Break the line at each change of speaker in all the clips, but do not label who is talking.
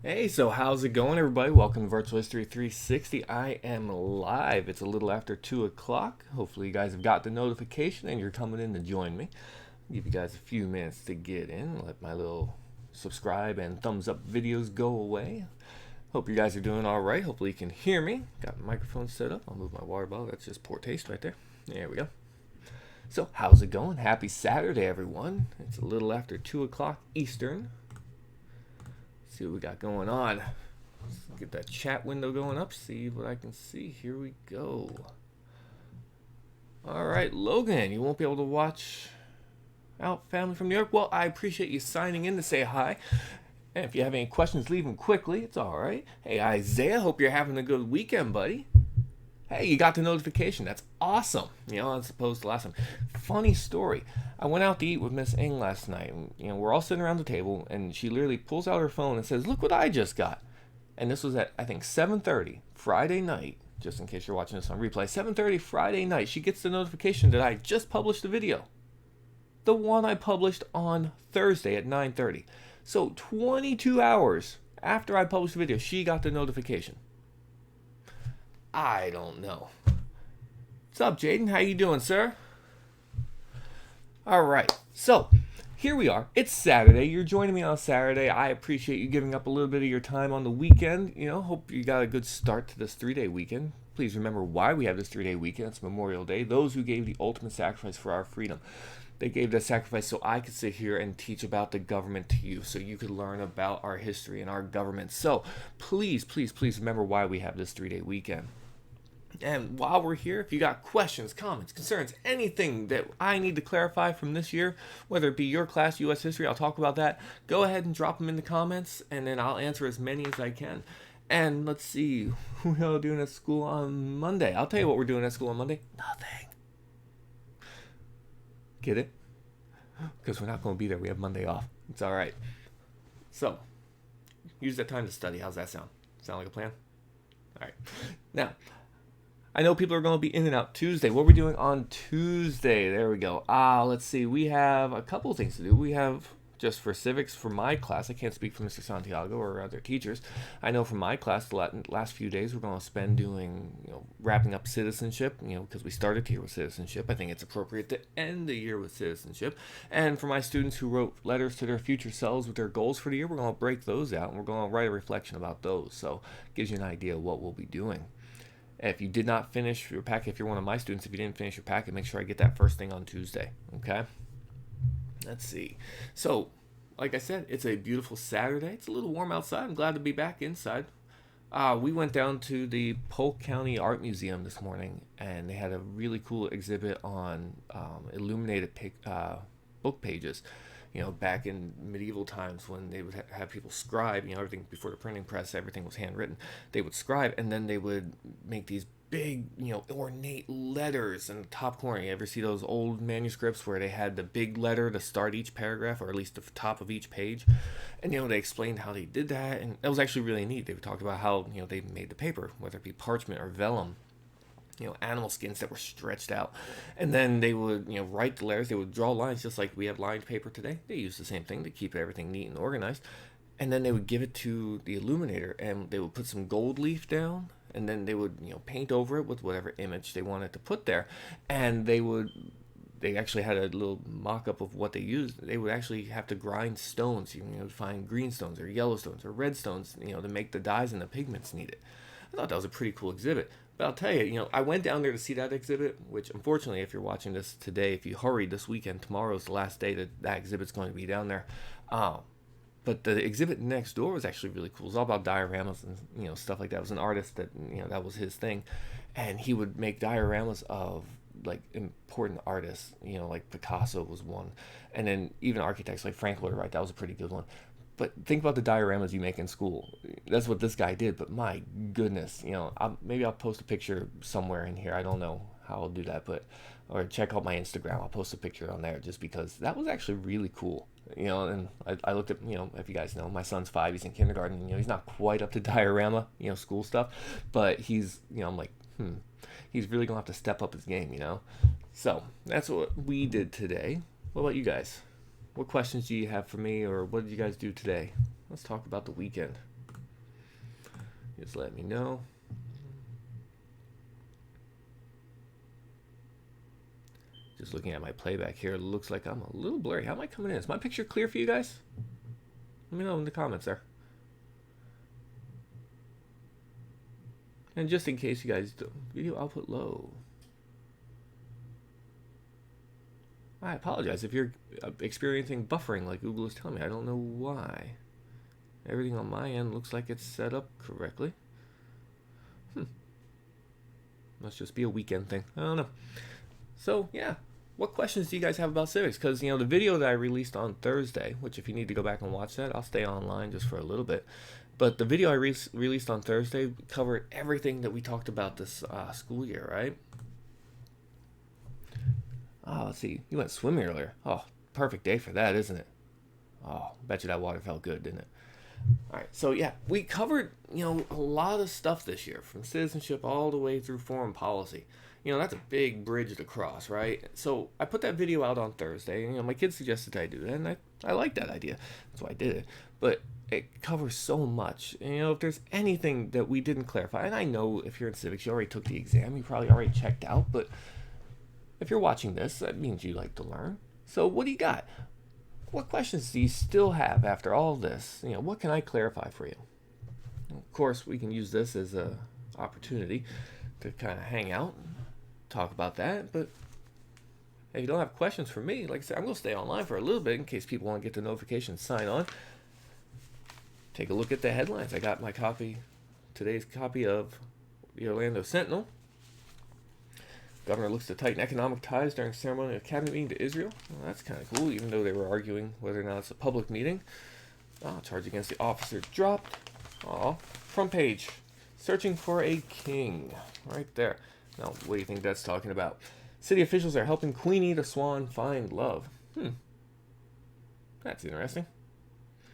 Hey, so how's it going, everybody? Welcome to Virtual History 360. I am live. It's a little after 2 o'clock. Hopefully, you guys have got the notification and you're coming in to join me. I'll give you guys a few minutes to get in. Let my little subscribe and thumbs up videos go away. Hope you guys are doing all right. Hopefully, you can hear me. Got my microphone set up. I'll move my water bottle. That's just poor taste right there. There we go. So, how's it going? Happy Saturday, everyone. It's a little after 2 o'clock Eastern. See what we got going on. Let's get that chat window going up, see what I can see. Here we go. All right, Logan, you won't be able to watch out family from New York. Well, I appreciate you signing in to say hi. And if you have any questions, leave them quickly. It's all right. Hey, Isaiah, hope you're having a good weekend, buddy. Hey, you got the notification. That's awesome. As opposed to last time. Funny story. I went out to eat with Miss Ing last night. And, we're all sitting around the table, and she literally pulls out her phone and says, "Look what I just got." And this was at, I think, 7:30 Friday night. Just in case you're watching this on replay. 7:30 Friday night. She gets the notification that I just published a video. The one I published on Thursday at 9:30. So 22 hours after I published the video, she got the notification. I don't know. What's up, Jaden? How you doing, sir? All right. So, here we are. It's Saturday. You're joining me on Saturday. I appreciate you giving up a little bit of your time on the weekend. Hope you got a good start to this 3-day weekend. Please remember why we have this 3-day weekend. It's Memorial Day. Those who gave the ultimate sacrifice for our freedom. They gave that sacrifice so I could sit here and teach about the government to you, so you could learn about our history and our government. So, please, please, please remember why we have this 3-day weekend. And while we're here, if you got questions, comments, concerns, anything that I need to clarify from this year, whether it be your class, U.S. history, I'll talk about that. Go ahead and drop them in the comments, and then I'll answer as many as I can. And let's see, what are we doing at school on Monday? I'll tell you what we're doing at school on Monday. Nothing. Get it? Because we're not going to be there. We have Monday off. It's all right. So, use that time to study. How's that sound? Sound like a plan? All right. Now, I know people are going to be in and out Tuesday. What are we doing on Tuesday? There we go. Let's see. We have a couple of things to do. We have, just for civics, for my class, I can't speak for Mr. Santiago or other teachers. I know for my class, the last few days, we're going to spend doing, wrapping up citizenship, because we started the year with citizenship. I think it's appropriate to end the year with citizenship. And for my students who wrote letters to their future selves with their goals for the year, we're going to break those out, and we're going to write a reflection about those. So it gives you an idea of what we'll be doing. If you did not finish your packet, if you're one of my students, if you didn't finish your packet, make sure I get that first thing on Tuesday, okay? Let's see. So, like I said, it's a beautiful Saturday. It's a little warm outside. I'm glad to be back inside. We went down to the Polk County Art Museum this morning, and they had a really cool exhibit on illuminated book pages. Back in medieval times when they would have people scribe, everything before the printing press, everything was handwritten. They would scribe, and then they would make these big, ornate letters in the top corner. You ever see those old manuscripts where they had the big letter to start each paragraph, or at least the top of each page? And, they explained how they did that, and it was actually really neat. They would talk about how, they made the paper, whether it be parchment or vellum, animal skins that were stretched out. And then they would, write the letters. They would draw lines just like we have lined paper today. They use the same thing to keep everything neat and organized. And then they would give it to the illuminator, and they would put some gold leaf down, and then they would, paint over it with whatever image they wanted to put there. And they actually had a little mock-up of what they used. They would actually have to grind stones. Find green stones or yellow stones or red stones, to make the dyes and the pigments needed. I thought that was a pretty cool exhibit. But I'll tell you, I went down there to see that exhibit, which unfortunately, if you're watching this today, if you hurry this weekend, tomorrow's the last day that exhibit's going to be down there. But the exhibit next door was actually really cool. It was all about dioramas and, stuff like that. It was an artist that, that was his thing. And he would make dioramas of, like, important artists, like Picasso was one. And then even architects like Frank Lloyd Wright, that was a pretty good one. But think about the dioramas you make in school. That's what this guy did, but my goodness, maybe I'll post a picture somewhere in here. I don't know how I'll do that, or check out my Instagram. I'll post a picture on there just because that was actually really cool. And I looked at, if you guys know, my son's 5, he's in kindergarten, he's not quite up to diorama, school stuff, but he's, I'm like, he's really gonna have to step up his game, So that's what we did today. What about you guys? What questions do you have for me, or what did you guys do today? Let's talk about the weekend. Just let me know. Just looking at my playback here, it looks like I'm a little blurry. How am I coming in? Is my picture clear for you guys? Let me know in the comments there. And just in case you guys do, video output low. I apologize if you're experiencing buffering like Google is telling me. I don't know why. Everything on my end looks like it's set up correctly. Must just be a weekend thing. I don't know. So, yeah. What questions do you guys have about civics? Because, the video that I released on Thursday, which if you need to go back and watch that, I'll stay online just for a little bit. But the video I released on Thursday covered everything that we talked about this school year, right? Let's see. You went swimming earlier. Oh, perfect day for that, isn't it? Oh, bet you that water felt good, didn't it? All right, so yeah, we covered, a lot of stuff this year, from citizenship all the way through foreign policy. That's a big bridge to cross, right? So I put that video out on Thursday, and my kids suggested I do that, and I like that idea. That's why I did it. But it covers so much. If there's anything that we didn't clarify, and I know if you're in civics, you already took the exam, you probably already checked out, but if you're watching this, that means you like to learn. So what do you got? What questions do you still have after all this? What can I clarify for you? Of course, we can use this as an opportunity to kind of hang out and talk about that. But if you don't have questions for me, like I said, I'm going to stay online for a little bit in case people want to get the notifications, sign on. Take a look at the headlines. I got my today's copy of the Orlando Sentinel. Governor looks to tighten economic ties during ceremony of cabinet meeting to Israel. Well, that's kind of cool, even though they were arguing whether or not it's a public meeting. Charge against the officer dropped. Front page. Searching for a king. Right there. Now, what do you think that's talking about? City officials are helping Queenie the Swan find love. That's interesting.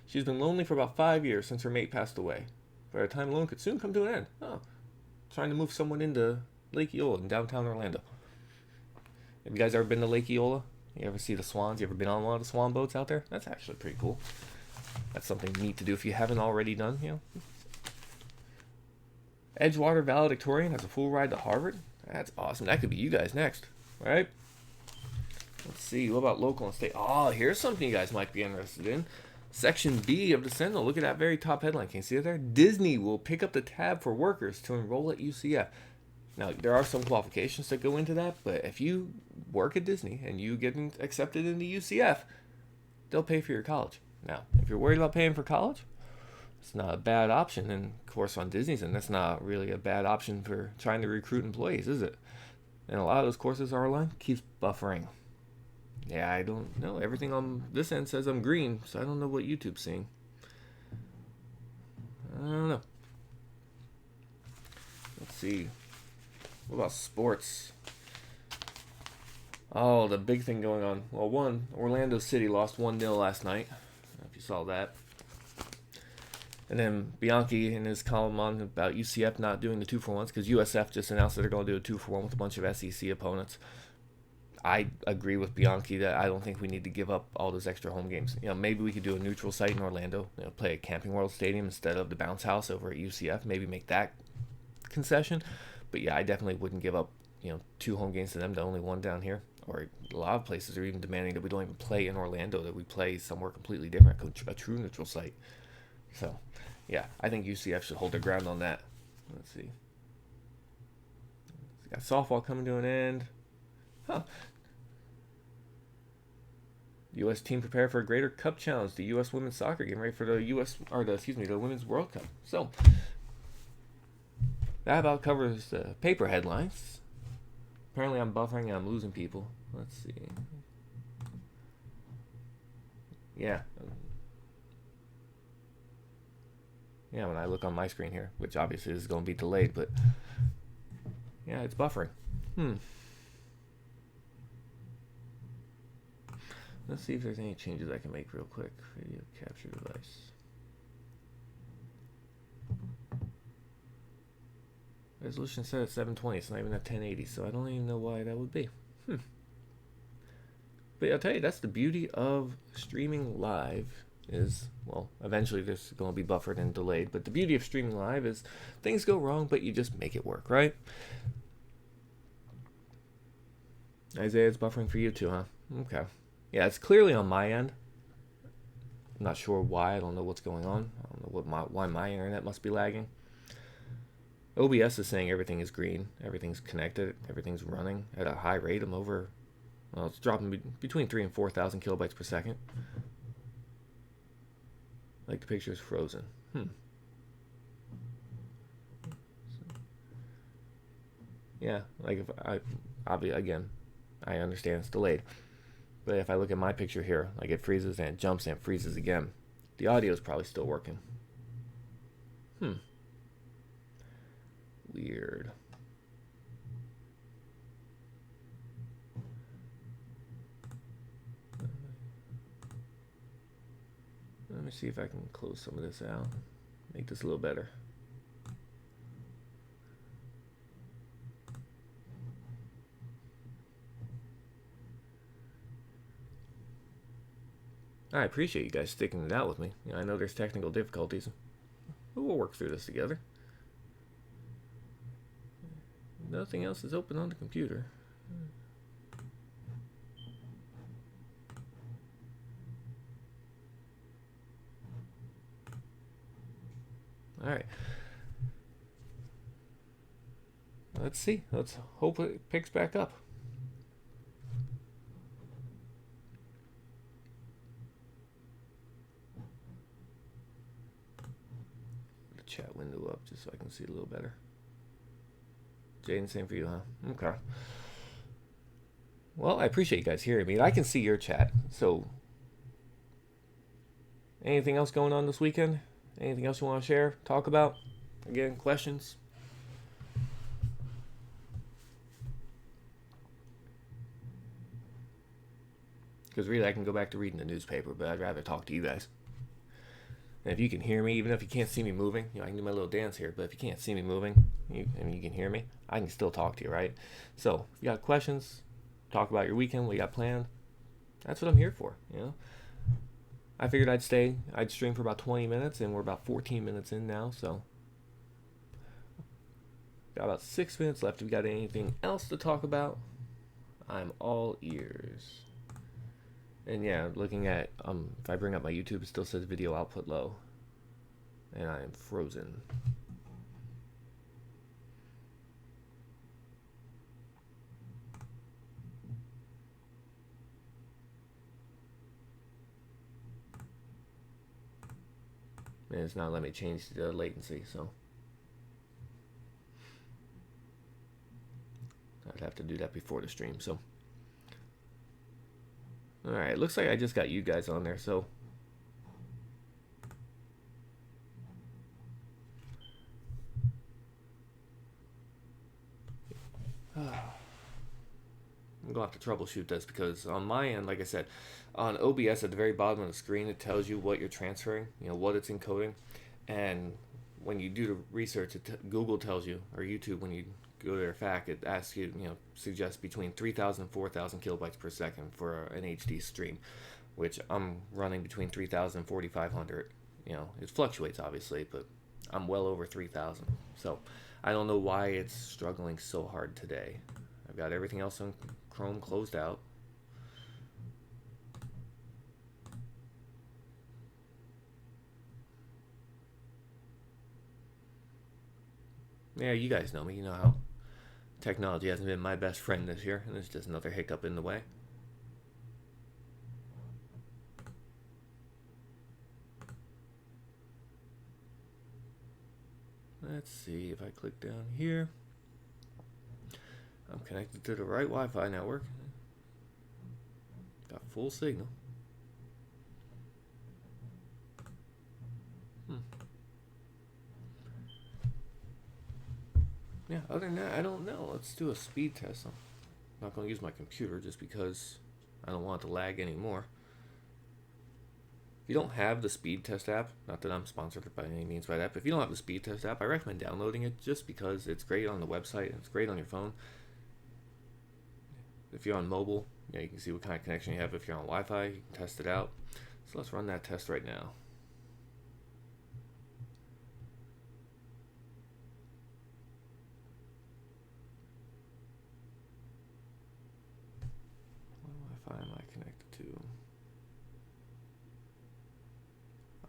She's been lonely for about 5 years since her mate passed away. By the time alone could soon come to an end. Trying to move someone into Lake Eola in downtown Orlando. Have you guys ever been to Lake Eola? You ever see the swans? You ever been on one of the swan boats out there? That's actually pretty cool. That's something neat to do if you haven't already done, Edgewater valedictorian has a full ride to Harvard. That's awesome. That could be you guys next, right? Let's see. What about local and state? Here's something you guys might be interested in. Section B of the Sentinel. Look at that very top headline. Can you see it there? Disney will pick up the tab for workers to enroll at UCF. Now, there are some qualifications that go into that, but if you work at Disney and you get accepted into UCF, they'll pay for your college. Now, if you're worried about paying for college, it's not a bad option. And, of course, on Disney's end, that's not really a bad option for trying to recruit employees, is it? And a lot of those courses are online. Keeps buffering. Yeah, I don't know. Everything on this end says I'm green, so I don't know what YouTube's seeing. I don't know. Let's see. What about sports? The big thing going on. Well, one, Orlando City lost 1-0 last night. I don't know if you saw that. And then Bianchi in his column on about UCF not doing the 2-for-1s because USF just announced that they're going to do a 2-for-1 with a bunch of SEC opponents. I agree with Bianchi that I don't think we need to give up all those extra home games. Maybe we could do a neutral site in Orlando, play at Camping World Stadium instead of the bounce house over at UCF. Maybe make that concession. But yeah, I definitely wouldn't give up, 2 home games to them to only 1 down here. Or a lot of places are even demanding that we don't even play in Orlando, that we play somewhere completely different, a true neutral site. So, yeah, I think UCF should hold their ground on that. Let's see. Got softball coming to an end. U.S. team prepare for a Greater Cup Challenge. The U.S. women's soccer getting ready for the the Women's World Cup. So, that about covers the paper headlines. Apparently I'm buffering and I'm losing people. Let's see. Yeah. Yeah, when I look on my screen here, which obviously is going to be delayed, but yeah, it's buffering. Let's see if there's any changes I can make real quick. Video capture device. Resolution set at 720. It's not even at 1080, so I don't even know why that would be. But I'll tell you, that's the beauty of streaming live is, well, eventually there's going to be buffered and delayed. But the beauty of streaming live is things go wrong, but you just make it work, right? Isaiah, it's buffering for you too, huh? Okay. Yeah, it's clearly on my end. I'm not sure why. I don't know what's going on. I don't know why my internet must be lagging. OBS is saying everything is green, everything's connected, everything's running at a high rate. I'm over, well, it's dropping between 3,000 and 4,000 kilobytes per second. Like the picture is frozen. Yeah, like if I understand it's delayed. But if I look at my picture here, like it freezes and it jumps and it freezes again. The audio is probably still working. Weird. Let me see if I can close some of this out. Make this a little better. I appreciate you guys sticking it out with me. I know there's technical difficulties, but we'll work through this together. Nothing else is open on the computer. Alright. Let's see. Let's hope it picks back up. The chat window up just so I can see a little better. Jaden, same for you, huh? Okay. Well, I appreciate you guys hearing me. I can see your chat. So, anything else going on this weekend? Anything else you want to share? Talk about? Again, questions? Because really, I can go back to reading the newspaper, but I'd rather talk to you guys. And if you can hear me, even if you can't see me moving, I can do my little dance here, but if you can't see me moving, you can hear me, I can still talk to you, right? So, if you got questions, talk about your weekend, what you got planned, that's what I'm here for, I figured I'd stream for about 20 minutes, and we're about 14 minutes in now, so got about 6 minutes left. If you got anything else to talk about, I'm all ears. And yeah, looking at, if I bring up my YouTube, it still says video output low. And I am frozen. And it's not letting me change the latency, so I'd have to do that before the stream, so. Alright, looks like I just got you guys on there, so. I'm going to have to troubleshoot this because on my end, like I said, on OBS at the very bottom of the screen, it tells you what you're transferring, what it's encoding. And when you do the research, Google tells you, or YouTube, when you go to their FAQ, it asks you, suggests between 3,000 and 4,000 kilobytes per second for an HD stream, which I'm running between 3,000 and 4,500. It fluctuates obviously, but I'm well over 3,000. So I don't know why it's struggling so hard today. I've got everything else on Chrome closed out. Yeah, you guys know me. You know how technology hasn't been my best friend this year, and there's just another hiccup in the way. Let's see if I click down here. I'm connected to the right Wi-Fi network. Got full signal. Yeah, other than that, I don't know. Let's do a speed test. I'm not going to use my computer just because I don't want it to lag anymore. If you don't have the speed test app, not that I'm sponsored by any means by that, but if you don't have the speed test app, I recommend downloading it just because it's great on the website and it's great on your phone. If you're on mobile, you can see what kind of connection you have. If you're on Wi-Fi, you can test it out. So let's run that test right now. What Wi-Fi am I connected to?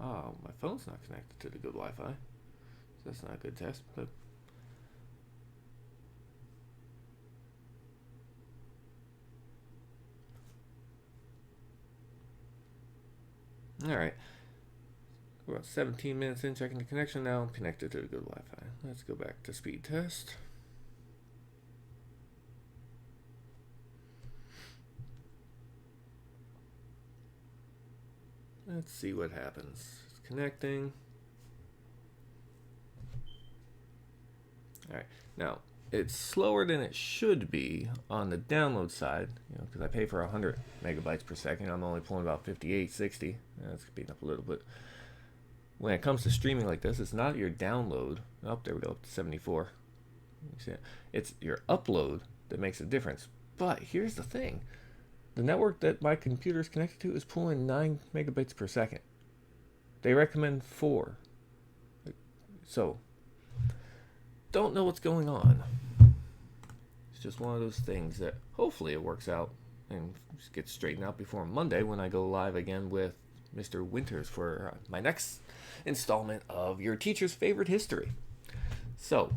Oh, my phone's not connected to the good Wi-Fi. So that's not a good test, but all right. We're about 17 minutes in checking the connection now. I'm connected to the good Wi-Fi. Let's go back to speed test. Let's see what happens. It's connecting. All right. Now, it's slower than it should be on the download side, because I pay for 100 megabytes per second. I'm only pulling about 58, 60. That's speeding up a little bit. When it comes to streaming like this, it's not your download. Oh, there we go, up to 74. You see it? It's your upload that makes a difference. But here's the thing. The network that my computer is connected to is pulling 9 megabytes per second. They recommend 4. So, don't know what's going on. It's just one of those things that hopefully it works out and gets straightened out before Monday when I go live again with Mr. Winters for my next installment of Your Teacher's Favorite History. So,